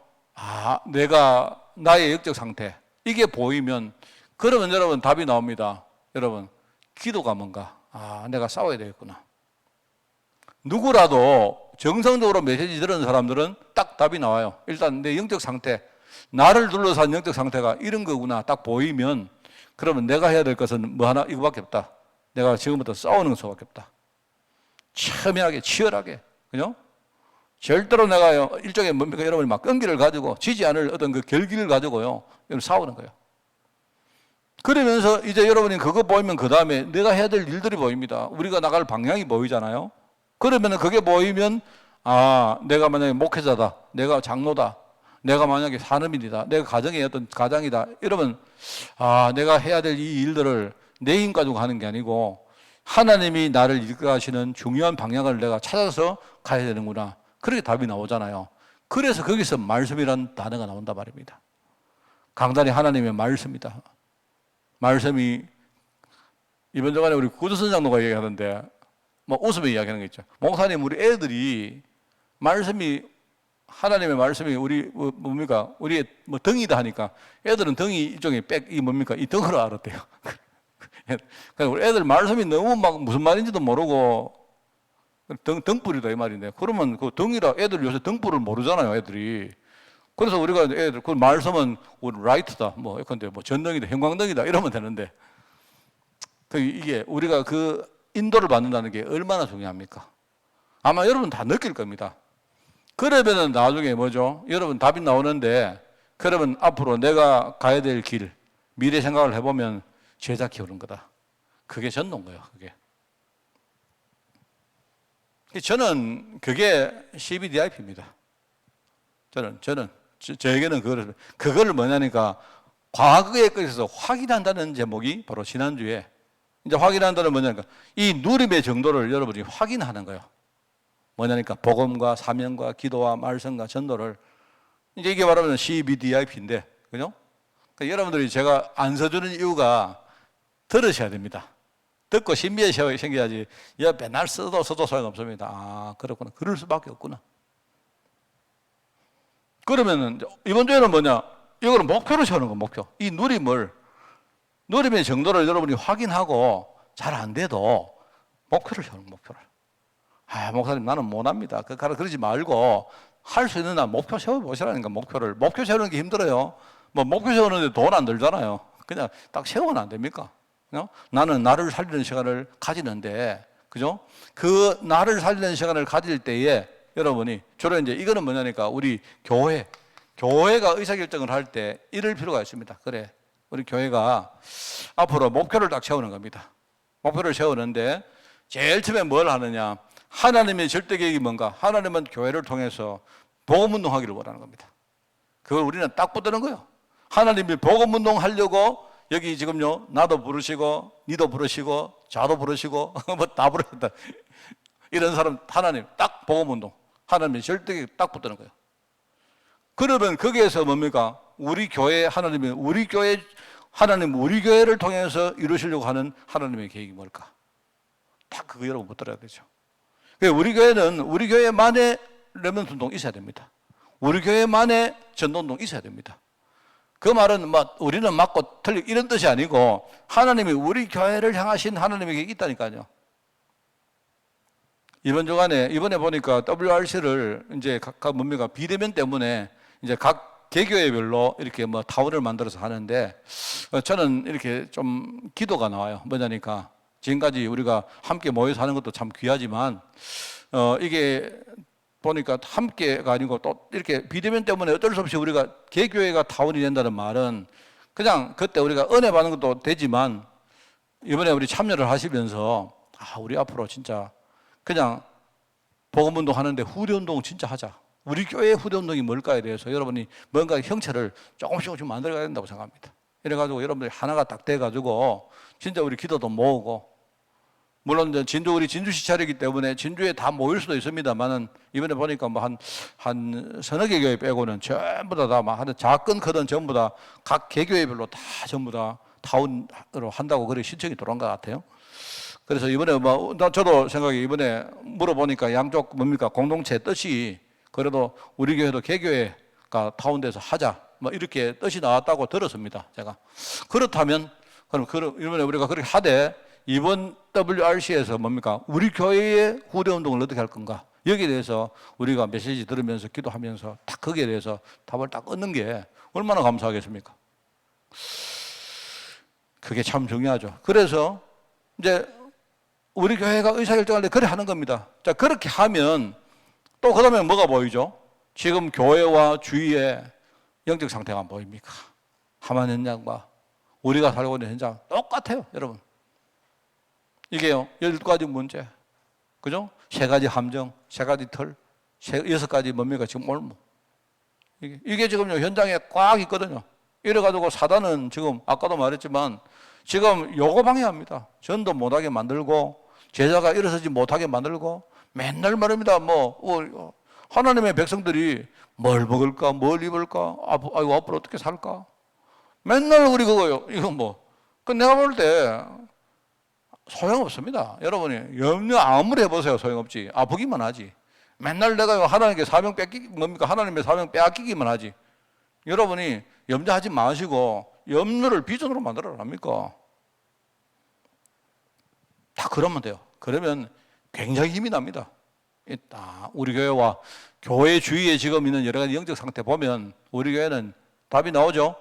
내가 나의 영적 상태 이게 보이면 그러면 여러분 답이 나옵니다. 여러분 기도가 뭔가? 내가 싸워야 되겠구나. 누구라도 정성적으로 메시지 들은 사람들은 딱 답이 나와요. 일단 내 영적 상태, 나를 둘러싼 영적 상태가 이런 거구나 딱 보이면, 그러면 내가 해야 될 것은 뭐 하나, 이거밖에 없다. 내가 지금부터 싸우는 수밖에 없다. 첨예하게, 치열하게, 그죠? 절대로 내가 일종의 뭡니까? 여러분이 막 끈기를 가지고 지지 않을 어떤 그 결기를 가지고요, 여러분 싸우는 거예요. 그러면서 이제 여러분이 그거 보이면 그 다음에 내가 해야 될 일들이 보입니다. 우리가 나갈 방향이 보이잖아요. 그러면 그게 보이면, 아, 내가 만약에 목회자다, 내가 장로다, 내가 만약에 산업인이다, 내가 가정의 어떤 가장이다, 이러면, 아, 내가 해야 될 이 일들을 내 힘 가지고 하는 게 아니고 하나님이 나를 이끌어가시는 중요한 방향을 내가 찾아서 가야 되는구나. 그렇게 답이 나오잖아요. 그래서 거기서 말씀이라는 단어가 나온단 말입니다. 강단이 하나님의 말씀이다. 말씀이, 이번 주간에 우리 구두선 장로가 얘기하는데, 뭐 웃으며 이야기하는 거 있죠. 목사님, 우리 애들이 말씀이, 하나님의 말씀이 우리 뭡니까? 우리의 뭐 덩이다 하니까 애들은 덩이 일종의 이 뭡니까? 이 덩으로 알았대요. 그러니까 우리 애들 말씀이 너무 막 무슨 말인지도 모르고 덩불이다 이 말인데, 그러면 그 덩이라, 애들 요새 덩불을 모르잖아요, 애들이. 그래서 우리가 애들 그 말씀은 우리 라이트다, 뭐 근데 뭐 전등이다, 형광등이다 이러면 되는데, 그 이게 우리가 그 인도를 받는다는 게 얼마나 중요합니까? 아마 여러분 다 느낄 겁니다. 그러면은 나중에 뭐죠? 여러분 답이 나오는데, 그러면 앞으로 내가 가야 될 길, 미래 생각을 해보면 제자 키우는 거다. 그게 전도인 거예요, 그게. 저는 그게 CBDIP입니다. 저에게는 그거를 뭐냐니까, 과거의 것에서 확인한다는 제목이 바로 지난주에, 이제 확인한다는 뭐냐니까, 이 누림의 정도를 여러분이 확인하는 거예요. 뭐냐니까, 복음과 사명과 기도와 말씀과 전도를, 이제 이게 말하면 CBDIP인데, 그죠? 그러니까 여러분들이 제가 안 써주는 이유가 들으셔야 됩니다. 듣고 신비에 생겨야지, 야, 맨날 써도 소용없습니다. 아, 그렇구나. 그럴 수밖에 없구나. 그러면은, 이번 주에는 뭐냐? 이거는 목표를 세우는 거, 목표. 이 누림의 정도를 여러분이 확인하고 잘 안 돼도 목표를 세우는 목표를. 아, 목사님, 나는 못합니다. 그러지 말고 할 수 있는 한 목표 세워보시라니까, 목표를. 목표 세우는 게 힘들어요. 뭐, 목표 세우는데 돈 안 들잖아요. 그냥 딱 세우면 안 됩니까? 나는 나를 살리는 시간을 가지는데, 그죠? 그 나를 살리는 시간을 가질 때에 여러분이, 주로 이제 이거는 뭐냐니까, 우리 교회가 의사결정을 할 때 이럴 필요가 있습니다. 그래, 우리 교회가 앞으로 목표를 딱 세우는 겁니다. 목표를 세우는데 제일 처음에 뭘 하느냐, 하나님의 절대 계획이 뭔가, 하나님은 교회를 통해서 복음운동하기를 원하는 겁니다. 그걸 우리는 딱 붙드는 거예요. 하나님이 복음운동 하려고 여기 지금요, 나도 부르시고 니도 부르시고 자도 부르시고 뭐 다 부르셨다, 이런 사람 하나님 딱 복음운동, 하나님의 절대 딱 붙드는 거예요. 그러면 거기에서 뭡니까? 우리 교회, 하나님이 우리 교회, 하나님 우리 교회를 통해서 이루시려고 하는 하나님의 계획이 뭘까? 딱 그거 여러분 붙들어야 되죠. 우리 교회는 우리 교회만의 레몬트 운동 있어야 됩니다. 우리 교회만의 전도운동 있어야 됩니다. 그 말은 막 우리는 맞고 틀리고 이런 뜻이 아니고, 하나님이 우리 교회를 향하신 하나님의 계획이 있다니까요. 이번 주간에, 이번에 보니까 WRC를 이제 각 뭡니까? 비대면 때문에 이제 각 개교회별로 이렇게 뭐 타운을 만들어서 하는데, 저는 이렇게 좀 기도가 나와요. 뭐냐니까, 지금까지 우리가 함께 모여서 하는 것도 참 귀하지만, 이게 보니까 함께가 아니고 또 이렇게 비대면 때문에 어쩔 수 없이 우리가 개교회가 타운이 된다는 말은, 그냥 그때 우리가 은혜 받는 것도 되지만, 이번에 우리 참여를 하시면서, 아, 우리 앞으로 진짜 그냥 복음운동 하는데 후대운동 진짜 하자. 우리 교회의 후대운동이 뭘까에 대해서 여러분이 뭔가 형체를 조금씩 만들어가야 된다고 생각합니다. 이래가지고 여러분들이 하나가 딱 돼가지고 진짜 우리 기도도 모으고, 물론 이제 우리 진주시 차리기 때문에 진주에 다 모일 수도 있습니다만은, 이번에 보니까 뭐 한 서너 개 교회 빼고는 전부 다 하는 작건 크든 전부 다 각 개교회별로 다 전부 다 타운으로 한다고 그렇게 신청이 들어온 것 같아요. 그래서 이번에 저도 생각이, 이번에 물어보니까 양쪽 뭡니까? 공동체 뜻이, 그래도 우리 교회도 개교회가 타운돼서 하자, 뭐 이렇게 뜻이 나왔다고 들었습니다, 제가. 그렇다면, 그럼 이번에 우리가 그렇게 하되, 이번 WRC에서 뭡니까? 우리 교회의 후대운동을 어떻게 할 건가? 여기에 대해서 우리가 메시지 들으면서 기도하면서 딱 거기에 대해서 답을 딱 얻는 게 얼마나 감사하겠습니까? 그게 참 중요하죠. 그래서 이제 우리 교회가 의사결정할 때 그래 하는 겁니다. 자, 그렇게 하면 또 그 다음에 뭐가 보이죠? 지금 교회와 주위에 영적 상태가 안 보입니까? 하만 현장과 우리가 살고 있는 현장 똑같아요, 여러분. 이게요, 12가지 문제. 그죠? 3가지 함정, 3가지 털, 6가지 뭡니까? 지금 올무. 이게 지금요, 현장에 꽉 있거든요. 이래가지고 사단은 지금, 아까도 말했지만, 지금 요거 방해합니다. 전도 못하게 만들고, 제자가 일어서지 못하게 만들고, 맨날 말입니다. 하나님의 백성들이 뭘 먹을까, 뭘 입을까, 아이고, 앞으로 어떻게 살까? 맨날 우리 그거요. 내가 볼 때, 소용없습니다. 여러분이 염려 아무리 해보세요. 소용없지. 아프기만 하지. 맨날 내가 하나님께 사명 하나님의 사명 빼앗기기만 하지. 여러분이 염려하지 마시고 염려를 비전으로 만들어라 합니까? 다 그러면 돼요. 그러면 굉장히 힘이 납니다. 우리 교회와 교회 주위에 지금 있는 여러 가지 영적 상태 보면 우리 교회는 답이 나오죠.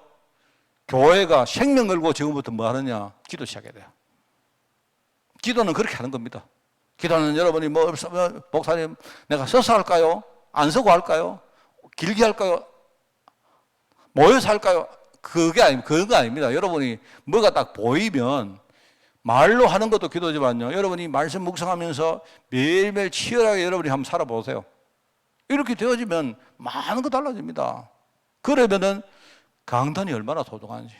교회가 생명 걸고 지금부터 뭐 하느냐? 기도 시작해야 돼요. 기도는 그렇게 하는 겁니다. 기도는 여러분이 목사님, 내가 서서 할까요? 안 서고 할까요? 길게 할까요? 모여서 할까요? 그거 아닙니다. 여러분이 뭐가 딱 보이면 말로 하는 것도 기도지만요. 여러분이 말씀 묵상하면서 매일매일 치열하게 여러분이 한번 살아보세요. 이렇게 되어지면 많은 거 달라집니다. 그러면은 강단이 얼마나 소중한지.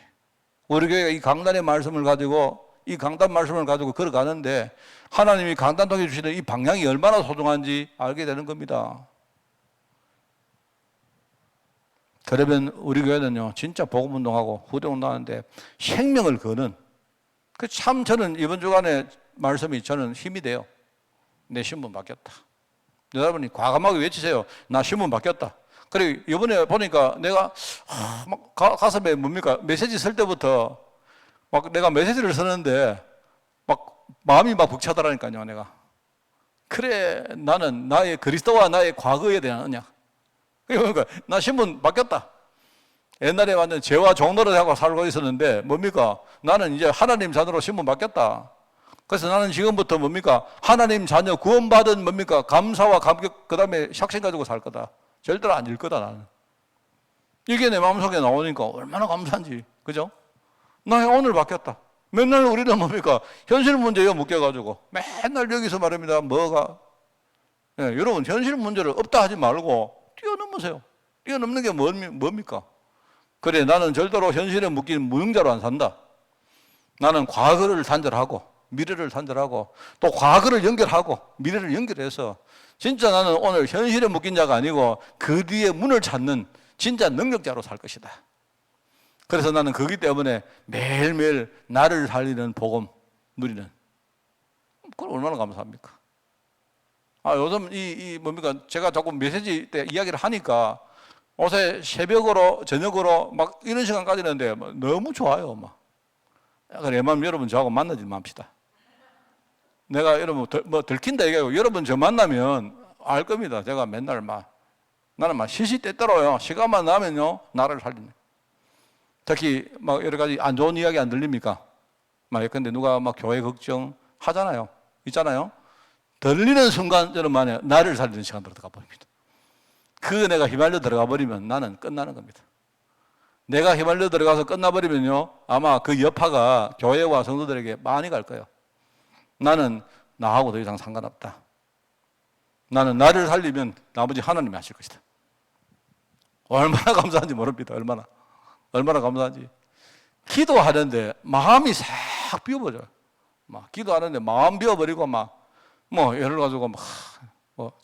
우리 교회가 이 강단의 말씀을 가지고 이 강단 말씀을 가지고 걸어가는데 하나님이 강단 통해 주시는 이 방향이 얼마나 소중한지 알게 되는 겁니다. 그러면 우리 교회는요, 진짜 복음운동하고 후대운동하는데 생명을 거는 저는 이번 주간에 말씀이 저는 힘이 돼요. 내 신분 바뀌었다. 여러분이 과감하게 외치세요. 나 신분 바뀌었다. 그리고 이번에 보니까 내가 가슴에 메시지 쓸 때부터 내가 메시지를 쓰는데 마음이 벅차더라니까요. 내가 그래, 나는 나의 그리스도와 나의 과거에 대한 언약. 그러니까 나 신분 바뀌었다. 옛날에 완전 죄와 종노릇하고 살고 있었는데 나는 이제 하나님 자녀로 신분 바뀌었다. 그래서 나는 지금부터 하나님 자녀 구원받은 감사와 감격, 그 다음에 삭신 가지고 살 거다. 절대로 안 질 거다, 나는. 이게 내 마음속에 나오니까 얼마나 감사한지. 그죠? 나 오늘 바뀌었다. 맨날 우리는 현실 문제에 묶여가지고 맨날 여기서 말입니다. 여러분, 현실 문제를 없다 하지 말고 뛰어넘으세요. 뛰어넘는 게 뭡니까? 그래, 나는 절대로 현실에 묶인 무능자로 안 산다. 나는 과거를 단절하고 미래를 단절하고 또 과거를 연결하고 미래를 연결해서 진짜 나는 오늘 현실에 묶인 자가 아니고 그 뒤에 문을 찾는 진짜 능력자로 살 것이다. 그래서 나는 그렇기 때문에 매일매일 나를 살리는 복음 누리는. 그걸 얼마나 감사합니까? 요즘 제가 자꾸 메시지 때 이야기를 하니까 요새 새벽으로, 저녁으로 이런 시간까지 있는데 너무 좋아요. 그래, 여러분 저하고 만나지 맙시다. 내가 여러분 들킨다 얘기하고 여러분 저 만나면 알 겁니다. 제가 맨날 나는 시시때때로요. 시간만 나면요. 나를 살리네. 특히 여러 가지 안 좋은 이야기 안 들립니까? 근데 누가 교회 걱정 하잖아요. 있잖아요. 들리는 순간 저는 나를 살리는 시간으로 들어가 버립니다. 내가 휘말려 들어가 버리면 나는 끝나는 겁니다. 내가 휘말려 들어가서 끝나버리면요. 아마 그 여파가 교회와 성도들에게 많이 갈 거예요. 나는 나하고 더 이상 상관없다. 나는 나를 살리면 나머지 하나님이 하실 것이다. 얼마나 감사한지 모릅니다. 얼마나 감사한지. 기도하는데 마음이 싹 비워버려요. 기도하는데 마음 비워버리고 예를 가지고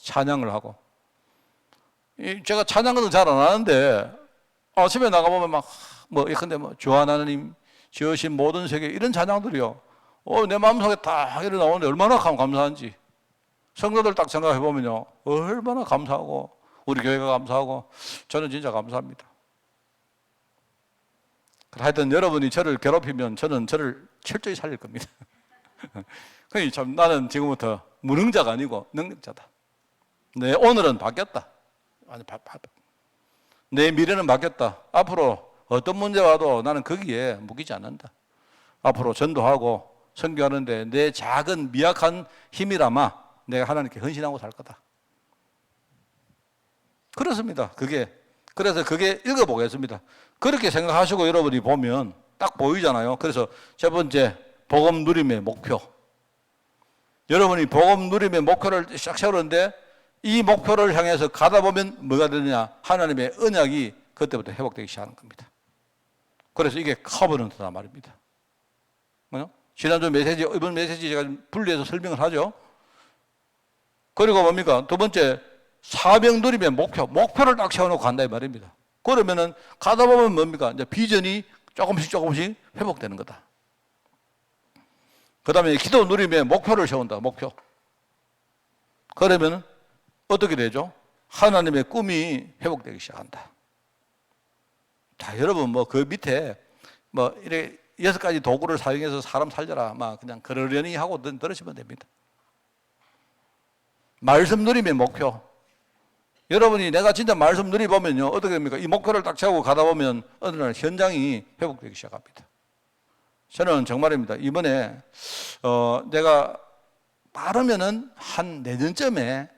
찬양을 하고. 제가 찬양은 잘 안 하는데 아침에 나가보면 예컨대 주 하나님 지으신 모든 세계 이런 찬양들이요. 내 마음속에 딱 이렇게 나오는데 얼마나 감사한지. 성도들 딱 생각해보면요. 얼마나 감사하고 우리 교회가 감사하고 저는 진짜 감사합니다. 하여튼 여러분이 저를 괴롭히면 저는 저를 철저히 살릴 겁니다. 나는 지금부터 무능자가 아니고 능력자다. 내 오늘은 바뀌었다. 내 미래는 바뀌었다. 앞으로 어떤 문제 와도 나는 거기에 묶이지 않는다. 앞으로 전도하고 선교하는데 내 작은 미약한 힘이라마 내가 하나님께 헌신하고 살 거다. 그렇습니다. 그래서 그게 읽어보겠습니다. 그렇게 생각하시고 여러분이 보면 딱 보이잖아요. 그래서 첫 번째, 복음 누림의 목표. 여러분이 복음 누림의 목표를 싹 세우는데 이 목표를 향해서 가다 보면 뭐가 되느냐? 하나님의 언약이 그때부터 회복되기 시작하는 겁니다. 그래서 이게 커버넌트다 말입니다. 지난주 메시지, 이번 메시지 제가 분리해서 설명을 하죠. 그리고 뭡니까? 두 번째, 사명 누림의 목표를 딱 세워놓고 간다 이 말입니다. 그러면은 가다 보면 뭡니까? 이제 비전이 조금씩 회복되는 거다. 그 다음에 기도 누림의 목표를 세운다. 목표. 그러면 어떻게 되죠? 하나님의 꿈이 회복되기 시작한다. 자, 여러분 뭐 그 밑에 뭐 이렇게 6가지 도구를 사용해서 사람 살려라. 막 그냥 그러려니 하고 들으시면 됩니다. 말씀 누림의 목표. 여러분이 내가 진짜 말씀 누리보면요, 어떻게 됩니까? 이 목표를 딱 세우고 가다 보면 어느 날 현장이 회복되기 시작합니다. 저는 정말입니다. 이번에 내가 빠르면은 한 내년쯤에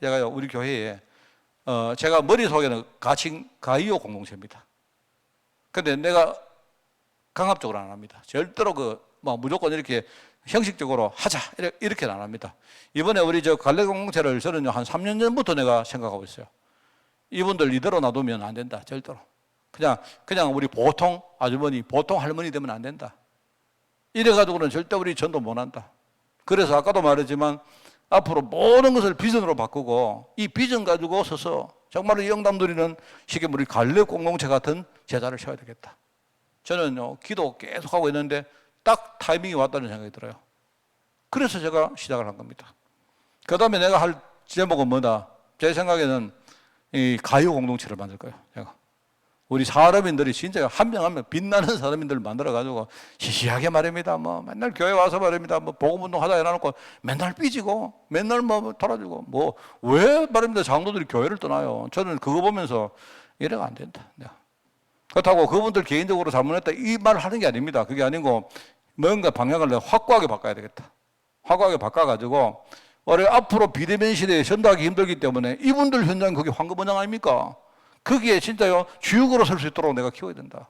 제가 우리 교회에 제가 머릿속에는 가이오 공동체입니다. 근데 내가 강압적으로 안 합니다. 절대로 무조건 이렇게 형식적으로 하자 이렇게는 안 합니다. 이번에 우리 갈래 공동체를 저는 한 3년 전부터 내가 생각하고 있어요. 이분들 이대로 놔두면 안 된다. 절대로. 그냥 우리 보통 아주머니, 보통 할머니 되면 안 된다. 이래가지고는 절대 우리 전도 못 한다. 그래서 아까도 말했지만 앞으로 모든 것을 비전으로 바꾸고 이 비전 가지고 서서 정말로 영담 누리는 쉽게 우리 갈래 공동체 같은 제자를 세워야 되겠다. 저는 기도 계속하고 있는데 딱 타이밍이 왔다는 생각이 들어요. 그래서 제가 시작을 한 겁니다. 그 다음에 내가 할 제목은 뭐다? 제 생각에는 이 가요 공동체를 만들 거예요. 제가. 우리 사람인들이 진짜 한 명 한 명 빛나는 사람인들을 만들어가지고 시시하게 말입니다. 뭐 맨날 교회 와서 말입니다. 뭐 복음운동 하자 해놔놓고 맨날 삐지고 맨날 뭐 돌아주고 뭐 왜 말입니다. 장로들이 교회를 떠나요. 저는 그거 보면서 이래가 안 된다. 그렇다고 그분들 개인적으로 잘못했다 이 말을 하는 게 아닙니다. 그게 아니고 뭔가 방향을 내가 확고하게 바꿔야 되겠다. 확고하게 바꿔가지고 올해 앞으로 비대면 시대에 전도하기 힘들기 때문에 이분들 현장 그게 황금원장 아닙니까? 거기에 진짜요 주역으로 설 수 있도록 내가 키워야 된다.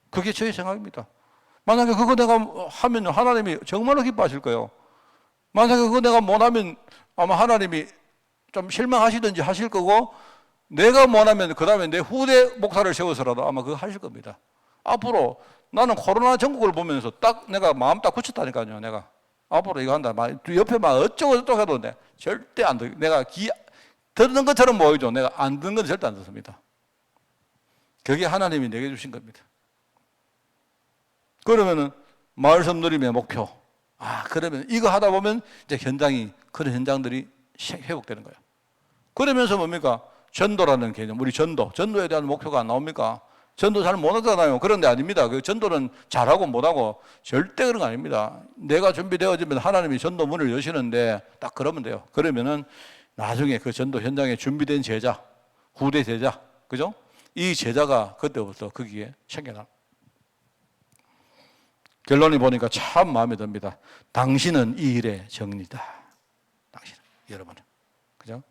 그게 저의 생각입니다. 만약에 그거 내가 하면 하나님이 정말로 기뻐하실 거예요. 만약에 그거 내가 못하면 아마 하나님이 좀 실망하시든지 하실 거고 내가 못하면 그 다음에 내 후대 목사를 세워서라도 아마 그거 하실 겁니다. 앞으로 나는 코로나 전국을 보면서 딱 내가 마음 딱 굳혔다니까요. 내가 앞으로 이거 한다. 옆에 막 어쩌고 해도 절대 안 돼. 내가 듣는 것처럼 보이죠. 내가 안 듣는 건 절대 안 듣습니다. 그게 하나님이 내게 주신 겁니다. 그러면은 말씀 누림의 목표. 그러면 이거 하다 보면 이제 그런 현장들이 회복되는 거예요. 그러면서 뭡니까? 전도라는 개념, 우리 전도에 대한 목표가 안 나옵니까? 전도 잘 못하잖아요. 그런데 아닙니다. 그 전도는 잘하고 못하고 절대 그런 거 아닙니다. 내가 준비되어지면 하나님이 전도 문을 여시는데 딱 그러면 돼요. 그러면은 나중에 그 전도 현장에 준비된 제자, 후대 제자, 그죠? 이 제자가 그때부터 거기에 생겨나. 결론이 보니까 참 마음에 듭니다. 당신은 이 일의 정리다. 당신은, 여러분은. 그죠?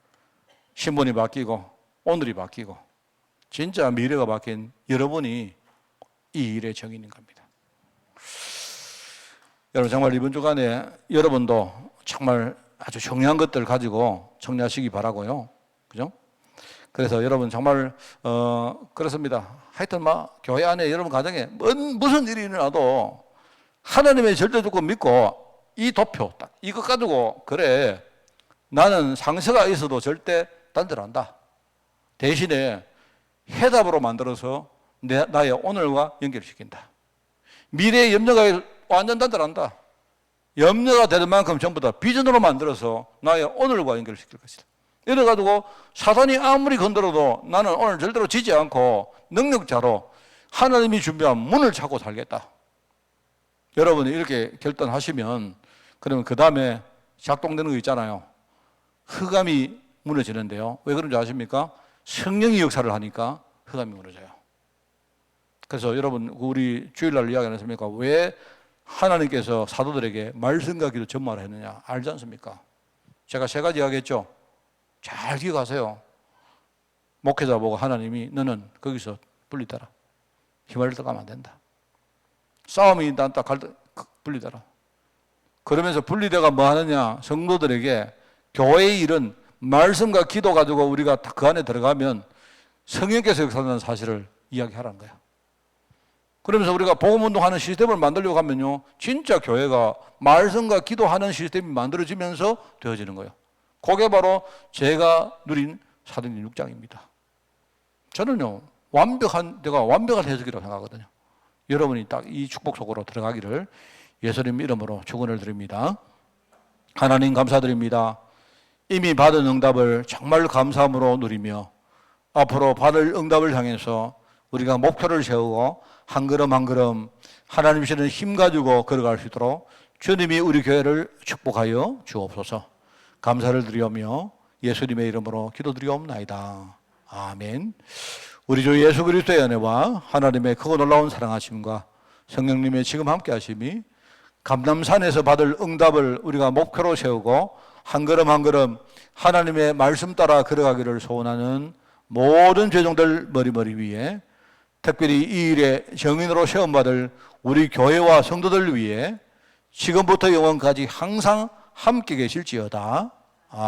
신분이 바뀌고, 오늘이 바뀌고, 진짜 미래가 바뀐 여러분이 이 일의 정인인 겁니다. 여러분, 정말 이번 주간에 여러분도 정말 아주 중요한 것들 가지고 정리하시기 바라고요. 그죠? 그래서 여러분 정말 그렇습니다. 하여튼 교회 안에 여러분 가정에 무슨 일이 일어나도 하나님의 절대주권 믿고 이 도표 딱 이것 가지고 그래 나는 상처가 있어도 절대 단절한다. 대신에 해답으로 만들어서 나의 오늘과 연결시킨다. 미래의 염려가 완전 단절한다. 염려가 되는 만큼 전부 다 비전으로 만들어서 나의 오늘과 연결시킬 것이다. 이래가지고 사단이 아무리 건드려도 나는 오늘 절대로 지지 않고 능력자로 하나님이 준비한 문을 찾고 살겠다. 여러분이 이렇게 결단하시면 그러면 그 다음에 작동되는 거 있잖아요. 흑암이 무너지는데요. 왜 그런지 아십니까? 성령이 역사를 하니까 흑암이 무너져요. 그래서 여러분 우리 주일날 이야기 안 했습니까? 왜 하나님께서 사도들에게 말씀과 기도 전마를 했느냐 알지 않습니까? 제가 세 가지 이야기했죠. 잘 기억하세요. 목회자 보고 하나님이 너는 거기서 분리되라. 휘말려 들어가면 안 된다. 싸움이 난다 분리되라. 그러면서 분리대가 뭐 하느냐? 성도들에게 교회의 일은 말씀과 기도 가지고 우리가 그 안에 들어가면 성령께서 역사하는 사실을 이야기하라는 거야. 그러면서 우리가 복음운동하는 시스템을 만들려고 하면요, 진짜 교회가 말씀과 기도하는 시스템이 만들어지면서 되어지는 거예요. 그게 바로 제가 누린 사도행전 6장입니다. 저는요, 내가 완벽한 해석이라고 생각하거든요. 여러분이 딱 이 축복 속으로 들어가기를 예수님 이름으로 축원을 드립니다. 하나님 감사드립니다. 이미 받은 응답을 정말 감사함으로 누리며 앞으로 받을 응답을 향해서 우리가 목표를 세우고 한 걸음 한 걸음 하나님 주시는 힘 가지고 걸어갈 수 있도록 주님이 우리 교회를 축복하여 주옵소서. 감사를 드리오며 예수님의 이름으로 기도드리옵나이다. 아멘. 우리 주 예수 그리스도의 은혜와 하나님의 크고 놀라운 사랑하심과 성령님의 지금 함께 하심이 감람산에서 받을 응답을 우리가 목표로 세우고 한 걸음 한 걸음 하나님의 말씀 따라 걸어가기를 소원하는 모든 죄종들 머리머리 위에 특별히 이 일에 정인으로 시험받을 우리 교회와 성도들 위해 지금부터 영원까지 항상 함께 계실지어다. 아멘.